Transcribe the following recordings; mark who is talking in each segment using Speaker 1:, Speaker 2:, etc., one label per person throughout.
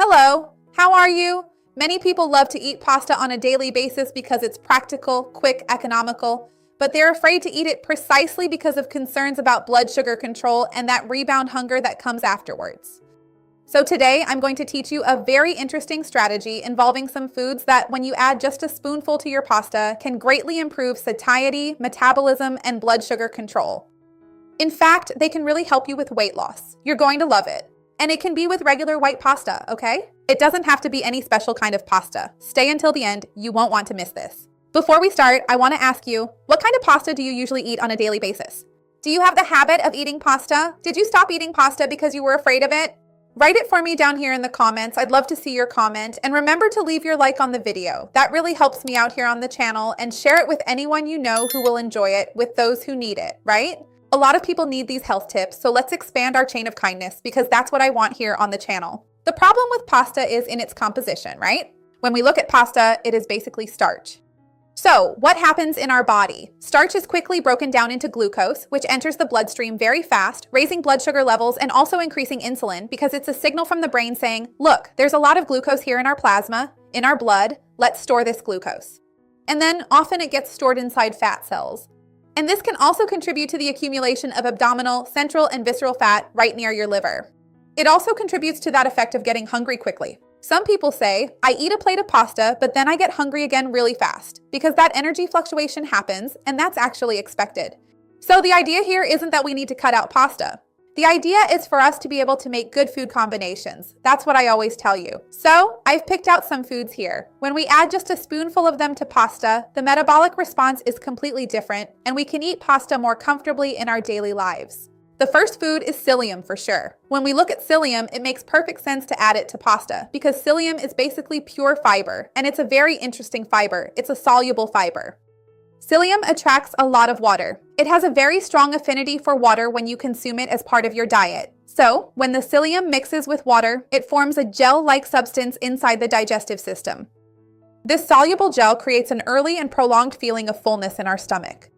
Speaker 1: Hello, how are you? Many people love to eat pasta on a daily basis because it's practical, quick, economical, but they're afraid to eat it precisely because of concerns about blood sugar control and that rebound hunger that comes afterwards. So today, I'm going to teach you a very interesting strategy involving some foods that, when you add just a spoonful to your pasta, can greatly improve satiety, metabolism, and blood sugar control. In fact, they can really help you with weight loss. You're going to love it. And it can be with regular white pasta, okay? It doesn't have to be any special kind of pasta. Stay until the end, you won't want to miss this. Before we start, I want to ask you, what kind of pasta do you usually eat on a daily basis? Do you have the habit of eating pasta? Did you stop eating pasta because you were afraid of it? Write it for me down here in the comments. I'd love to see your comment. And remember to leave your like on the video. That really helps me out here on the channel, and share it with anyone you know who will enjoy it, with those who need it, right? A lot of people need these health tips, so let's expand our chain of kindness, because that's what I want here on the channel. The problem with pasta is in its composition, right? When we look at pasta, it is basically starch. So what happens in our body? Starch is quickly broken down into glucose, which enters the bloodstream very fast, raising blood sugar levels and also increasing insulin, because it's a signal from the brain saying, look, there's a lot of glucose here in our plasma, in our blood, let's store this glucose. And then often it gets stored inside fat cells. And this can also contribute to the accumulation of abdominal, central, and visceral fat right near your liver. It also contributes to that effect of getting hungry quickly. Some people say, I eat a plate of pasta, but then I get hungry again really fast, because that energy fluctuation happens, and that's actually expected. So the idea here isn't that we need to cut out pasta. The idea is for us to be able to make good food combinations. That's what I always tell you. So I've picked out some foods here. When we add just a spoonful of them to pasta, the metabolic response is completely different, and we can eat pasta more comfortably in our daily lives. The first food is psyllium for sure. When we look at psyllium, it makes perfect sense to add it to pasta, because psyllium is basically pure fiber, and it's a very interesting fiber. It's a soluble fiber. Psyllium attracts a lot of water. It has a very strong affinity for water when you consume it as part of your diet. So, when the psyllium mixes with water, it forms a gel-like substance inside the digestive system. This soluble gel creates an early and prolonged feeling of fullness in our stomach.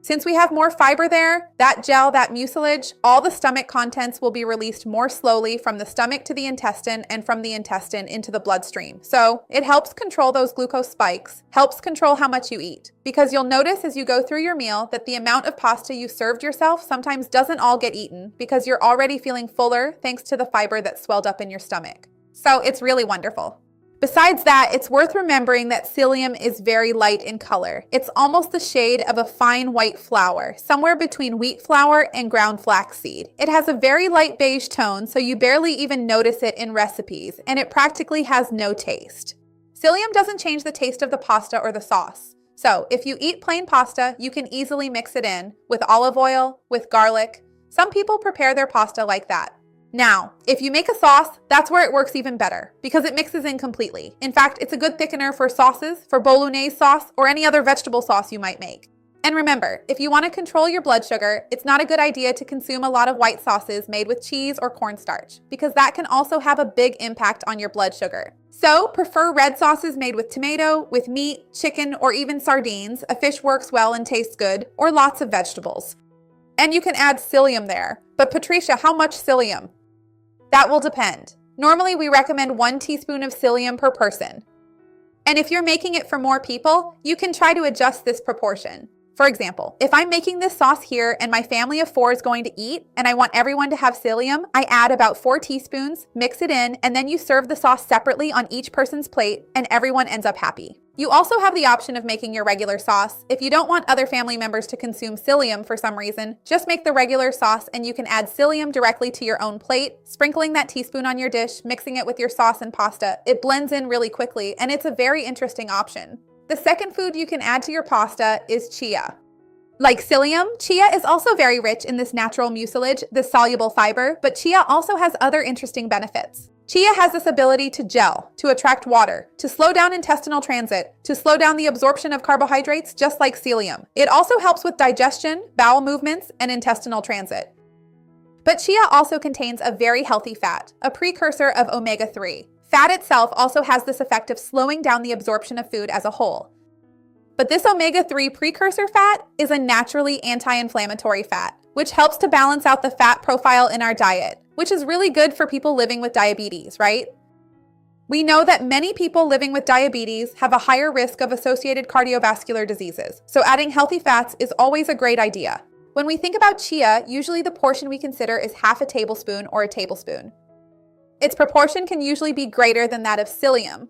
Speaker 1: Since we have more fiber there, that gel, that mucilage, all the stomach contents will be released more slowly from the stomach to the intestine, and from the intestine into the bloodstream. So it helps control those glucose spikes, helps control how much you eat. Because you'll notice as you go through your meal that the amount of pasta you served yourself sometimes doesn't all get eaten, because you're already feeling fuller thanks to the fiber that swelled up in your stomach. So it's really wonderful. Besides that, it's worth remembering that psyllium is very light in color. It's almost the shade of a fine white flour, somewhere between wheat flour and ground flaxseed. It has a very light beige tone, so you barely even notice it in recipes, and it practically has no taste. Psyllium doesn't change the taste of the pasta or the sauce. So if you eat plain pasta, you can easily mix it in with olive oil, with garlic. Some people prepare their pasta like that. Now, if you make a sauce, that's where it works even better, because it mixes in completely. In fact, it's a good thickener for sauces, for bolognese sauce, or any other vegetable sauce you might make. And remember, if you want to control your blood sugar, it's not a good idea to consume a lot of white sauces made with cheese or cornstarch, because that can also have a big impact on your blood sugar. So, prefer red sauces made with tomato, with meat, chicken, or even sardines. A fish works well and tastes good, or lots of vegetables. And you can add psyllium there. But Patricia, how much psyllium? That will depend. Normally, we recommend 1 teaspoon of psyllium per person. And if you're making it for more people, you can try to adjust this proportion. For example, if I'm making this sauce here and my family of 4 is going to eat, and I want everyone to have psyllium, I add about 4 teaspoons, mix it in, and then you serve the sauce separately on each person's plate, and everyone ends up happy. You also have the option of making your regular sauce. If you don't want other family members to consume psyllium for some reason, just make the regular sauce, and you can add psyllium directly to your own plate, sprinkling that teaspoon on your dish, mixing it with your sauce and pasta. It blends in really quickly, and it's a very interesting option. The second food you can add to your pasta is chia. Like psyllium, chia is also very rich in this natural mucilage, this soluble fiber, but chia also has other interesting benefits. Chia has this ability to gel, to attract water, to slow down intestinal transit, to slow down the absorption of carbohydrates, just like psyllium. It also helps with digestion, bowel movements, and intestinal transit. But chia also contains a very healthy fat, a precursor of omega-3. Fat itself also has this effect of slowing down the absorption of food as a whole. But this omega-3 precursor fat is a naturally anti-inflammatory fat, which helps to balance out the fat profile in our diet, which is really good for people living with diabetes, right? We know that many people living with diabetes have a higher risk of associated cardiovascular diseases, so adding healthy fats is always a great idea. When we think about chia, usually the portion we consider is half a tablespoon or a tablespoon. Its proportion can usually be greater than that of psyllium.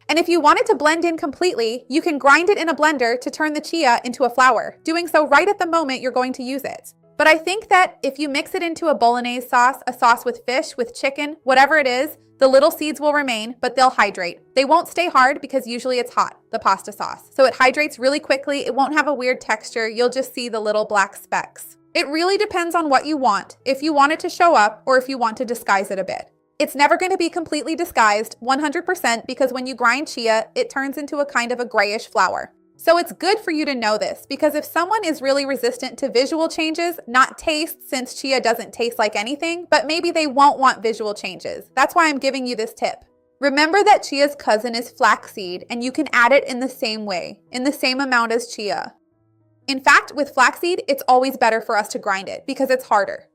Speaker 1: And if you want it to blend in completely, you can grind it in a blender to turn the chia into a flour, doing so right at the moment you're going to use it. But I think that if you mix it into a bolognese sauce, a sauce with fish, with chicken, whatever it is, the little seeds will remain, but they'll hydrate. They won't stay hard because usually it's hot, the pasta sauce. So it hydrates really quickly. It won't have a weird texture. You'll just see the little black specks. It really depends on what you want, if you want it to show up or if you want to disguise it a bit. It's never going to be completely disguised 100% because when you grind chia, it turns into a kind of a grayish flour. So it's good for you to know this because if someone is really resistant to visual changes, not taste, since chia doesn't taste like anything, but maybe they won't want visual changes. That's why I'm giving you this tip. Remember that chia's cousin is flaxseed and you can add it in the same way, in the same amount as chia. In fact, with flaxseed, it's always better for us to grind it because it's harder.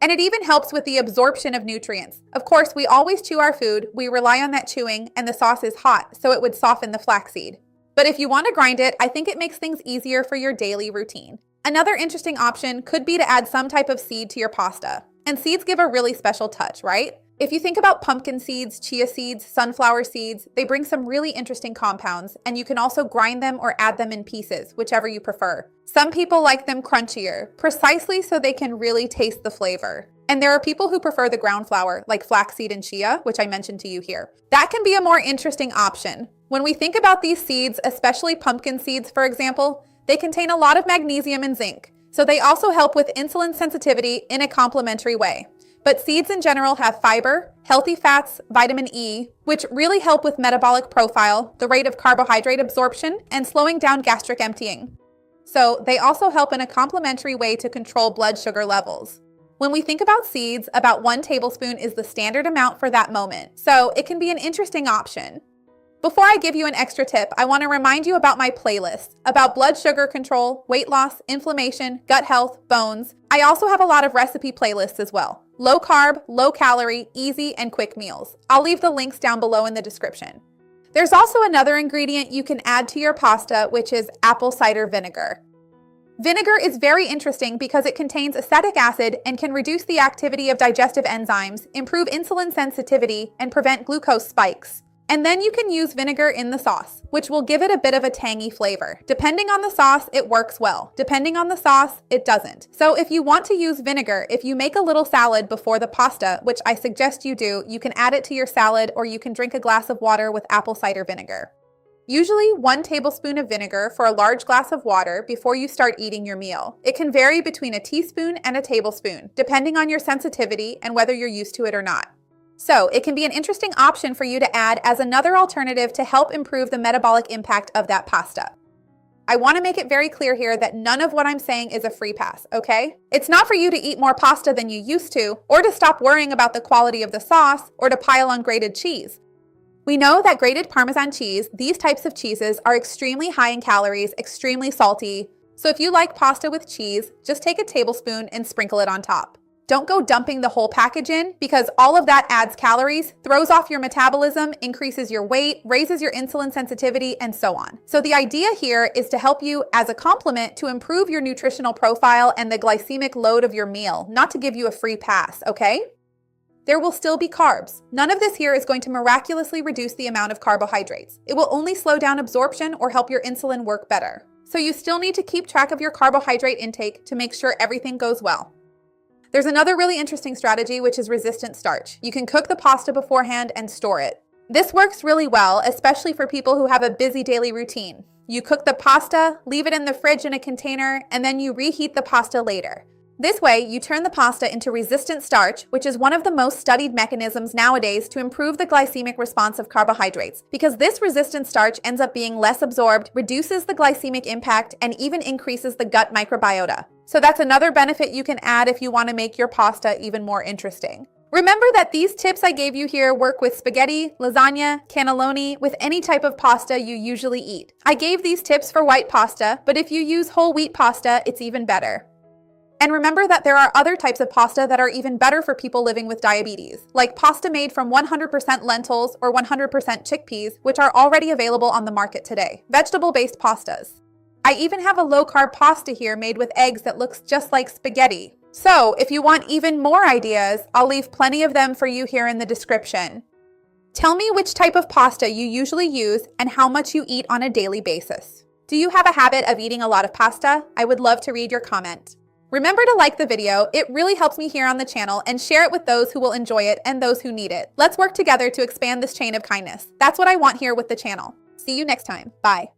Speaker 1: And it even helps with the absorption of nutrients. Of course, we always chew our food, we rely on that chewing, and the sauce is hot, so it would soften the flaxseed. But if you want to grind it, I think it makes things easier for your daily routine. Another interesting option could be to add some type of seed to your pasta. And seeds give a really special touch, right? If you think about pumpkin seeds, chia seeds, sunflower seeds, they bring some really interesting compounds, and you can also grind them or add them in pieces, whichever you prefer. Some people like them crunchier, precisely so they can really taste the flavor. And there are people who prefer the ground flour, like flaxseed and chia, which I mentioned to you here. That can be a more interesting option. When we think about these seeds, especially pumpkin seeds, for example, they contain a lot of magnesium and zinc, so they also help with insulin sensitivity in a complementary way. But seeds in general have fiber, healthy fats, vitamin E, which really help with metabolic profile, the rate of carbohydrate absorption, and slowing down gastric emptying. So they also help in a complementary way to control blood sugar levels. When we think about seeds, about 1 tablespoon is the standard amount for that moment, so it can be an interesting option. Before I give you an extra tip, I want to remind you about my playlist, about blood sugar control, weight loss, inflammation, gut health, bones. I also have a lot of recipe playlists as well. Low carb, low calorie, easy, and quick meals. I'll leave the links down below in the description. There's also another ingredient you can add to your pasta, which is apple cider vinegar. Vinegar is very interesting because it contains acetic acid and can reduce the activity of digestive enzymes, improve insulin sensitivity, and prevent glucose spikes. And then you can use vinegar in the sauce, which will give it a bit of a tangy flavor. Depending on the sauce, it works well. Depending on the sauce, it doesn't. So if you want to use vinegar, if you make a little salad before the pasta, which I suggest you do, you can add it to your salad or you can drink a glass of water with apple cider vinegar. Usually 1 tablespoon of vinegar for a large glass of water before you start eating your meal. It can vary between a teaspoon and a tablespoon, depending on your sensitivity and whether you're used to it or not. So it can be an interesting option for you to add as another alternative to help improve the metabolic impact of that pasta. I want to make it very clear here that none of what I'm saying is a free pass, okay? It's not for you to eat more pasta than you used to, or to stop worrying about the quality of the sauce, or to pile on grated cheese. We know that grated Parmesan cheese, these types of cheeses, are extremely high in calories, extremely salty. So if you like pasta with cheese, just take a tablespoon and sprinkle it on top. Don't go dumping the whole package in because all of that adds calories, throws off your metabolism, increases your weight, raises your insulin sensitivity, and so on. So the idea here is to help you as a complement to improve your nutritional profile and the glycemic load of your meal, not to give you a free pass, okay? There will still be carbs. None of this here is going to miraculously reduce the amount of carbohydrates. It will only slow down absorption or help your insulin work better. So you still need to keep track of your carbohydrate intake to make sure everything goes well. There's another really interesting strategy, which is resistant starch. You can cook the pasta beforehand and store it. This works really well, especially for people who have a busy daily routine. You cook the pasta, leave it in the fridge in a container, and then you reheat the pasta later. This way, you turn the pasta into resistant starch, which is one of the most studied mechanisms nowadays to improve the glycemic response of carbohydrates, because this resistant starch ends up being less absorbed, reduces the glycemic impact, and even increases the gut microbiota. So that's another benefit you can add if you want to make your pasta even more interesting. Remember that these tips I gave you here work with spaghetti, lasagna, cannelloni, with any type of pasta you usually eat. I gave these tips for white pasta, but if you use whole wheat pasta, it's even better. And remember that there are other types of pasta that are even better for people living with diabetes, like pasta made from 100% lentils or 100% chickpeas, which are already available on the market today. Vegetable-based pastas. I even have a low-carb pasta here made with eggs that looks just like spaghetti. So if you want even more ideas, I'll leave plenty of them for you here in the description. Tell me which type of pasta you usually use and how much you eat on a daily basis. Do you have a habit of eating a lot of pasta? I would love to read your comment. Remember to like the video, it really helps me here on the channel, and share it with those who will enjoy it and those who need it. Let's work together to expand this chain of kindness. That's what I want here with the channel. See you next time. Bye.